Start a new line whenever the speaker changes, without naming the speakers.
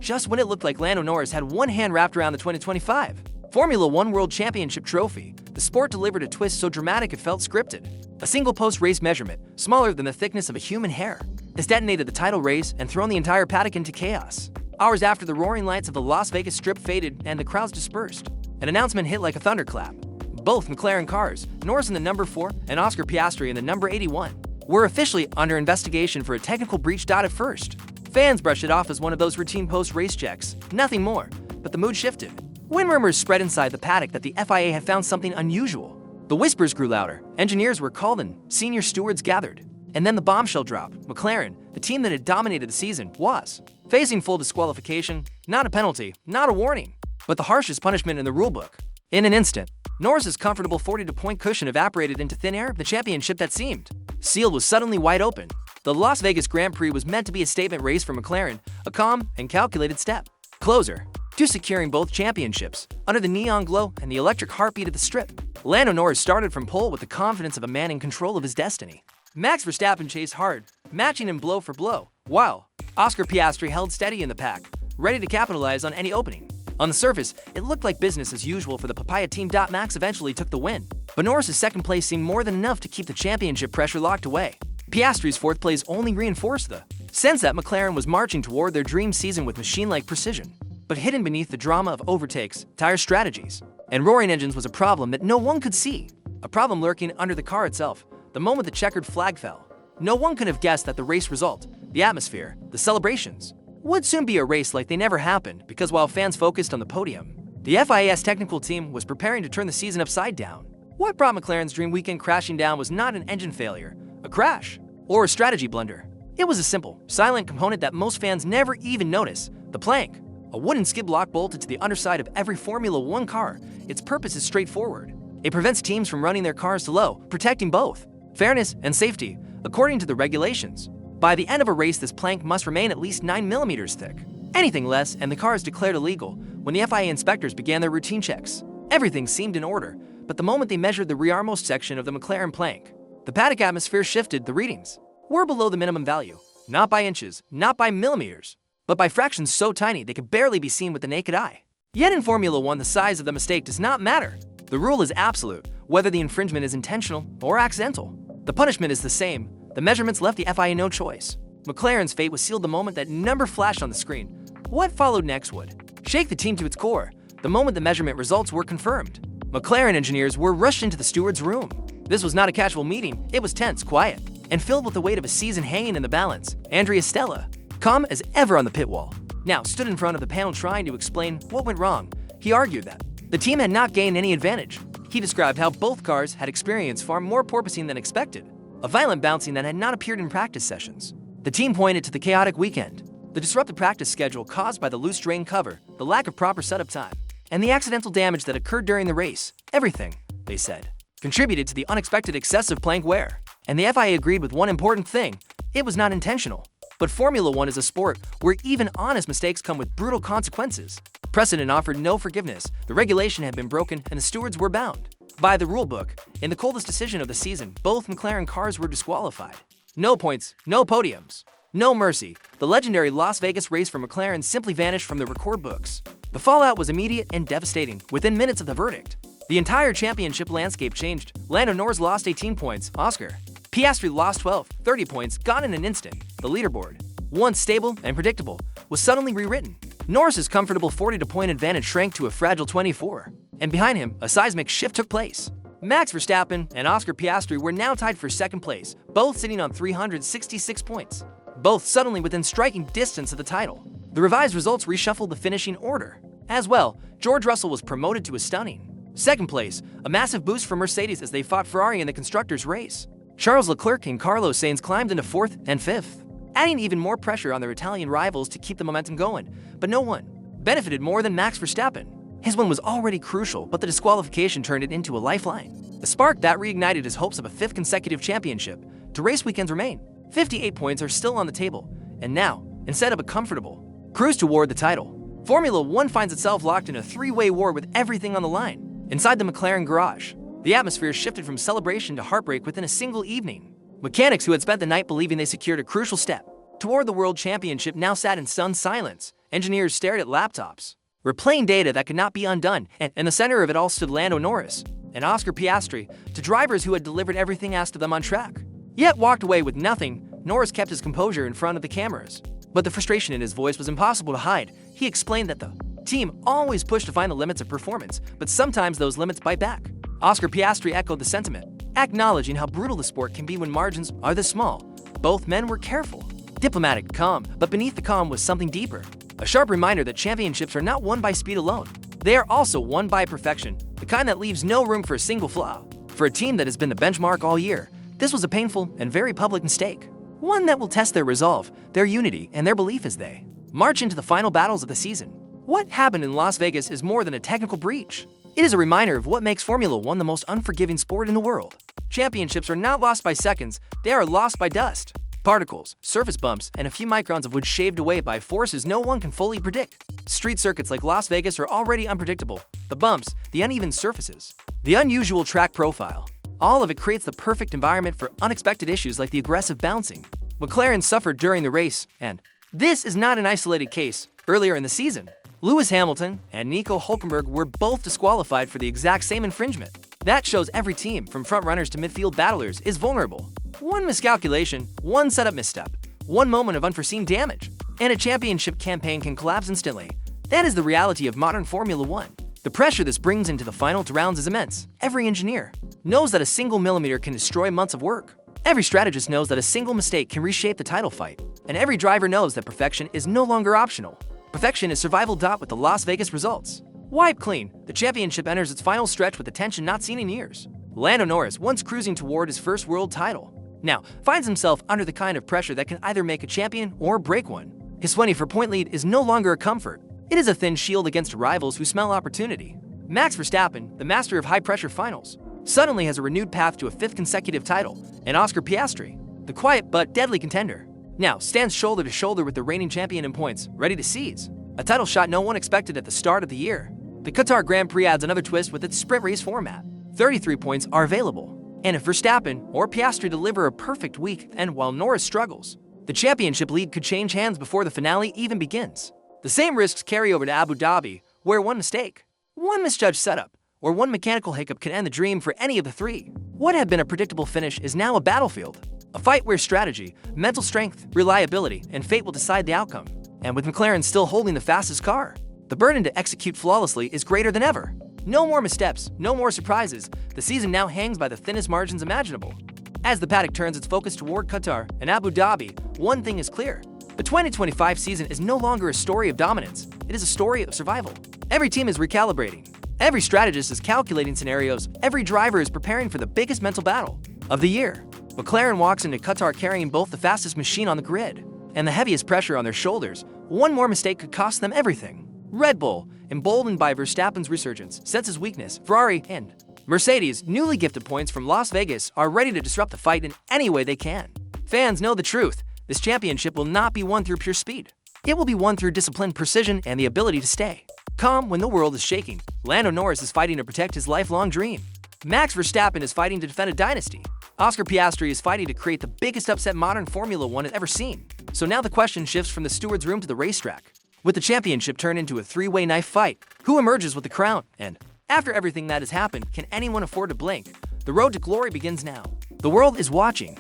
just when it looked like Lando Norris had one hand wrapped around the 2025 Formula One World Championship trophy, the sport delivered a twist so dramatic it felt scripted. A single post-race measurement, smaller than the thickness of a human hair, has detonated the title race and thrown the entire paddock into chaos. Hours after the roaring lights of the Las Vegas Strip faded and the crowds dispersed, an announcement hit like a thunderclap. Both McLaren cars, Norris in the number 4 and Oscar Piastri in the number 81, were officially under investigation for a technical breach. At first, fans brushed it off as one of those routine post-race checks, nothing more, but the mood shifted. When rumors spread inside the paddock that the FIA had found something unusual, the whispers grew louder, engineers were called and senior stewards gathered. And then the bombshell dropped. McLaren, the team that had dominated the season, was facing full disqualification, not a penalty, not a warning, but the harshest punishment in the rulebook. In an instant, Norris's comfortable 42-point cushion evaporated into thin air. The championship that seemed sealed was suddenly wide open. The Las Vegas Grand Prix was meant to be a statement race for McLaren, a calm and calculated step closer to securing both championships. Under the neon glow and the electric heartbeat of the strip, Lando Norris started from pole with the confidence of a man in control of his destiny. Max Verstappen chased hard, matching him blow for blow, while Oscar Piastri held steady in the pack, ready to capitalize on any opening. On the surface, it looked like business as usual for the Papaya team. Max eventually took the win, but Norris's second place seemed more than enough to keep the championship pressure locked away. Piastri's fourth place only reinforced the sense that McLaren was marching toward their dream season with machine-like precision. But hidden beneath the drama of overtakes, tire strategies, and roaring engines was a problem that no one could see. A problem lurking under the car itself. The moment the checkered flag fell, no one could have guessed that the race result, the atmosphere, the celebrations, would soon be a race like they never happened, because while fans focused on the podium, the FIA's technical team was preparing to turn the season upside down. What brought McLaren's dream weekend crashing down was not an engine failure, a crash, or a strategy blunder. It was a simple, silent component that most fans never even notice: the plank. A wooden skid block bolted to the underside of every Formula One car. Its purpose is straightforward. It prevents teams from running their cars too low, protecting both fairness and safety, according to the regulations. By the end of a race, this plank must remain at least 9 millimeters thick. Anything less, and the car is declared illegal. When the FIA inspectors began their routine checks, everything seemed in order, but the moment they measured the rearmost section of the McLaren plank, the paddock atmosphere shifted. The readings were below the minimum value, not by inches, not by millimeters, but by fractions so tiny they could barely be seen with the naked eye. Yet in Formula One, the size of the mistake does not matter. The rule is absolute, whether the infringement is intentional or accidental. The punishment is the same. The measurements left the FIA no choice. McLaren's fate was sealed the moment that number flashed on the screen. What followed next would shake the team to its core. The moment the measurement results were confirmed, McLaren engineers were rushed into the steward's room. This was not a casual meeting. It was tense, quiet, and filled with the weight of a season hanging in the balance. Andrea Stella, calm as ever on the pit wall, now stood in front of the panel trying to explain what went wrong. He argued that the team had not gained any advantage. He described how both cars had experienced far more porpoising than expected, a violent bouncing that had not appeared in practice sessions. The team pointed to the chaotic weekend, the disrupted practice schedule caused by the loose drain cover, the lack of proper setup time, and the accidental damage that occurred during the race. Everything, they said, contributed to the unexpected excessive plank wear. And the FIA agreed with one important thing: it was not intentional. But Formula One is a sport where even honest mistakes come with brutal consequences. Precedent offered no forgiveness. The regulation had been broken and the stewards were bound by the rulebook. In the coldest decision of the season, both McLaren cars were disqualified. No points, no podiums, no mercy. The legendary Las Vegas race for McLaren simply vanished from the record books. The fallout was immediate and devastating. Within minutes of the verdict, the entire championship landscape changed. Lando Norris lost 18 points. Oscar Piastri lost 12, 30 points, gone in an instant. The leaderboard, once stable and predictable, was suddenly rewritten. Norris's comfortable 40-point advantage shrank to a fragile 24, and behind him, a seismic shift took place. Max Verstappen and Oscar Piastri were now tied for second place, both sitting on 366 points, both suddenly within striking distance of the title. The revised results reshuffled the finishing order. As well, George Russell was promoted to a stunning second place, a massive boost for Mercedes as they fought Ferrari in the constructors' race. Charles Leclerc and Carlos Sainz climbed into fourth and fifth, adding even more pressure on their Italian rivals to keep the momentum going. But no one benefited more than Max Verstappen. His win was already crucial, but the disqualification turned it into a lifeline, a spark that reignited his hopes of a fifth consecutive championship. To race weekends remain. 58 points are still on the table, and now, instead of a comfortable cruise toward the title, Formula One finds itself locked in a three-way war with everything on the line. Inside the McLaren garage, the atmosphere shifted from celebration to heartbreak within a single evening. Mechanics who had spent the night believing they secured a crucial step toward the World Championship now sat in stunned silence. Engineers stared at laptops, replaying data that could not be undone, and in the center of it all stood Lando Norris and Oscar Piastri, two drivers who had delivered everything asked of them on track. Yet walked away with nothing. Norris kept his composure in front of the cameras, but the frustration in his voice was impossible to hide. He explained that the team always pushed to find the limits of performance, but sometimes those limits bite back. Oscar Piastri echoed the sentiment, acknowledging how brutal the sport can be when margins are this small. Both men were careful, diplomatic, calm, but beneath the calm was something deeper. A sharp reminder that championships are not won by speed alone. They are also won by perfection, the kind that leaves no room for a single flaw. For a team that has been the benchmark all year, this was a painful and very public mistake. One that will test their resolve, their unity, and their belief as they march into the final battles of the season. What happened in Las Vegas is more than a technical breach. It is a reminder of what makes Formula One the most unforgiving sport in the world. Championships are not lost by seconds, they are lost by dust, particles, surface bumps, and a few microns of wood shaved away by forces no one can fully predict. Street circuits like Las Vegas are already unpredictable. The bumps, the uneven surfaces, the unusual track profile, all of it creates the perfect environment for unexpected issues like the aggressive bouncing McLaren suffered during the race, and this is not an isolated case. Earlier in the season, Lewis Hamilton and Nico Hülkenberg were both disqualified for the exact same infringement. That shows every team, from front-runners to midfield battlers, is vulnerable. One miscalculation, one setup misstep, one moment of unforeseen damage, and a championship campaign can collapse instantly. That is the reality of modern Formula One. The pressure this brings into the final two rounds is immense. Every engineer knows that a single millimeter can destroy months of work. Every strategist knows that a single mistake can reshape the title fight. And every driver knows that perfection is no longer optional. Perfection is survival. With the Las Vegas results wiped clean, the championship enters its final stretch with a tension not seen in years. Lando Norris, once cruising toward his first world title, now finds himself under the kind of pressure that can either make a champion or break one. His 24-point lead is no longer a comfort. It is a thin shield against rivals who smell opportunity. Max Verstappen, the master of high-pressure finals, suddenly has a renewed path to a fifth consecutive title, and Oscar Piastri, the quiet but deadly contender, now stands shoulder to shoulder with the reigning champion in points, ready to seize a title shot no one expected at the start of the year. The Qatar Grand Prix adds another twist with its sprint race format. 33 points are available, and if Verstappen or Piastri deliver a perfect week, and while Norris struggles, the championship lead could change hands before the finale even begins. The same risks carry over to Abu Dhabi, where one mistake, one misjudged setup, or one mechanical hiccup can end the dream for any of the three. What had been a predictable finish is now a battlefield, a fight where strategy, mental strength, reliability, and fate will decide the outcome. And with McLaren still holding the fastest car, the burden to execute flawlessly is greater than ever. No more missteps, no more surprises. The season now hangs by the thinnest margins imaginable. As the paddock turns its focus toward Qatar and Abu Dhabi, one thing is clear. The 2025 season is no longer a story of dominance, it is a story of survival. Every team is recalibrating. Every strategist is calculating scenarios. Every driver is preparing for the biggest mental battle of the year. McLaren walks into Qatar carrying both the fastest machine on the grid and the heaviest pressure on their shoulders. One more mistake could cost them everything. Red Bull, emboldened by Verstappen's resurgence, senses weakness. Ferrari and Mercedes, newly gifted points from Las Vegas, are ready to disrupt the fight in any way they can. Fans know the truth. This championship will not be won through pure speed. It will be won through discipline, precision, and the ability to stay calm when the world is shaking. Lando Norris is fighting to protect his lifelong dream. Max Verstappen is fighting to defend a dynasty. Oscar Piastri is fighting to create the biggest upset modern Formula One has ever seen. So now the question shifts from the steward's room to the racetrack. With the championship turned into a three-way knife fight, who emerges with the crown? And after everything that has happened, can anyone afford to blink? The road to glory begins now. The world is watching.